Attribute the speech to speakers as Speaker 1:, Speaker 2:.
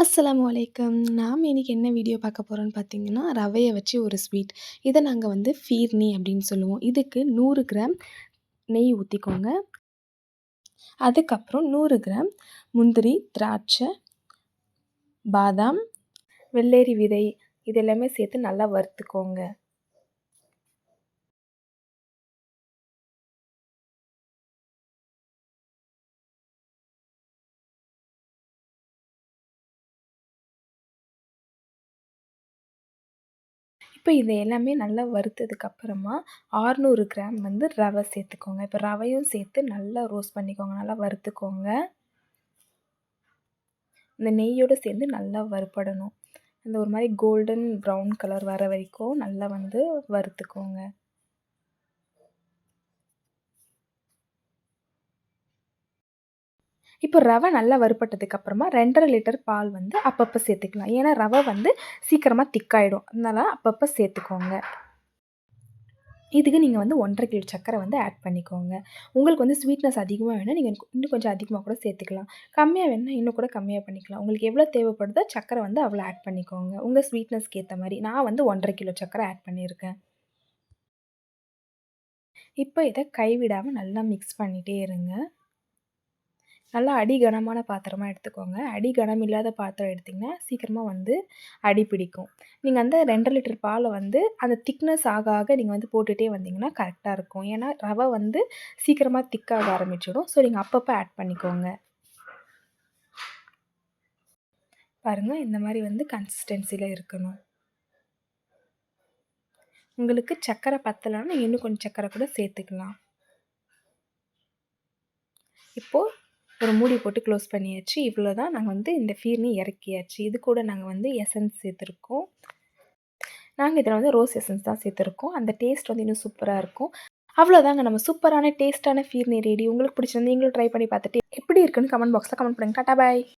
Speaker 1: அஸ்ஸலாமு அலைக்கும். நாம் இன்னைக்கு என்ன வீடியோ பார்க்க போறோம்னு பார்த்தீங்கன்னா, ரவைய வச்சு ஒரு ஸ்வீட். இத நாங்க வந்து ஃபீர்னி அப்படின்னு சொல்லுவோம். இதுக்கு 100 கிராம் நெய் ஊத்திக்கோங்க. அதுக்கப்புறம் 100 கிராம் முந்திரி, திராட்சை, பாதாம், வெள்ளரி விதை இது எல்லாமே சேர்த்து நல்லா வறுத்துக்கோங்க. இப்போ இது எல்லாமே நல்லா வறுத்ததுக்கு அப்புறமா 600 கிராம் வந்து ரவை சேர்த்துக்கோங்க. இப்போ ரவையும் சேர்த்து நல்லா ரோஸ்ட் பண்ணிக்கோங்க. நல்லா வறுத்துக்கோங்க. இந்த நெய்யோடு சேர்ந்து நல்லா வறுபடணும். அந்த ஒரு மாதிரி கோல்டன் ப்ரவுன் கலர் வர வரைக்கும் நல்லா வந்து வறுத்துக்கோங்க. இப்போ ரவை நல்லா வறுபட்டதுக்கு அப்புறமா 2 1/2 லிட்டர் பால் வந்து அப்பப்போ சேர்த்துக்கலாம். ஏன்னா ரவை வந்து சீக்கிரமாக திக்காயிடும். அதனால அப்பப்போ சேர்த்துக்கோங்க. இதுக்கு நீங்கள் வந்து 1 1/2 கிலோ சர்க்கரை வந்து ஆட் பண்ணிக்கோங்க. உங்களுக்கு வந்து ஸ்வீட்னஸ் அதிகமாக வேணும்னா நீங்கள் இன்னும் கொஞ்சம் அதிகமாக கூட சேர்த்துக்கலாம். கம்மியாக வேணும்னா இன்னும் கூட கம்மியாக பண்ணிக்கலாம். உங்களுக்கு எவ்வளோ தேவைப்படுதோ சர்க்கரை வந்து அவ்வளோ ஆட் பண்ணிக்கோங்க. உங்கள் ஸ்வீட்னஸ்க்கு ஏற்ற மாதிரி. நான் வந்து 1 1/2 கிலோ சர்க்கரை ஆட் பண்ணியிருக்கேன். இப்போ இதை கைவிடாமல் நல்லா மிக்ஸ் பண்ணிகிட்டே இருங்க. நல்லா அடி கனமான பாத்திரமா எடுத்துக்கோங்க. அடி கனம் இல்லாத பாத்திரம் எடுத்திங்கன்னா சீக்கிரமாக வந்து அடி பிடிக்கும். நீங்கள் அந்த 2 1/2 லிட்டர் பாலை வந்து அந்த திக்னஸ் ஆக ஆக நீங்கள் வந்து போட்டுகிட்டே வந்தீங்கன்னா கரெக்டாக இருக்கும். ஏன்னா ரவை வந்து சீக்கிரமாக திக்காக ஆரம்பிச்சிடும். ஸோ நீங்கள் அப்பப்போ ஆட் பண்ணிக்கோங்க. பாருங்கள், இந்த மாதிரி வந்து கன்சிஸ்டன்சியில் இருக்கணும். உங்களுக்கு சர்க்கரை பத்தலைன்னா நீங்கள் இன்னும் கொஞ்சம் சர்க்கரை கூட சேர்த்துக்கலாம். இப்போது ஒரு மூடி போட்டு க்ளோஸ் பண்ணியாச்சு. இவ்வளோ தான். நாங்கள் வந்து இந்த ஃபீர்னி இறக்கியாச்சு. இது கூட நாங்கள் வந்து எசன்ஸ் சேர்த்துருக்கோம். நாங்கள் இதில் வந்து ரோஸ் எசன்ஸ் தான் சேர்த்துருக்கோம். அந்த டேஸ்ட் வந்து இன்னும் சூப்பராக இருக்கும். அவ்வளோதாங்க, நம்ம சூப்பரான டேஸ்ட்டான ஃபீர்னி ரெடி. உங்களுக்கு பிடிச்சிருந்தா நீங்களும் ட்ரை பண்ணி பார்த்துட்டு எப்படி இருக்குன்னு கமெண்ட் பாக்ஸில் கமெண்ட் பண்ணுங்கள். டாடா பாய்.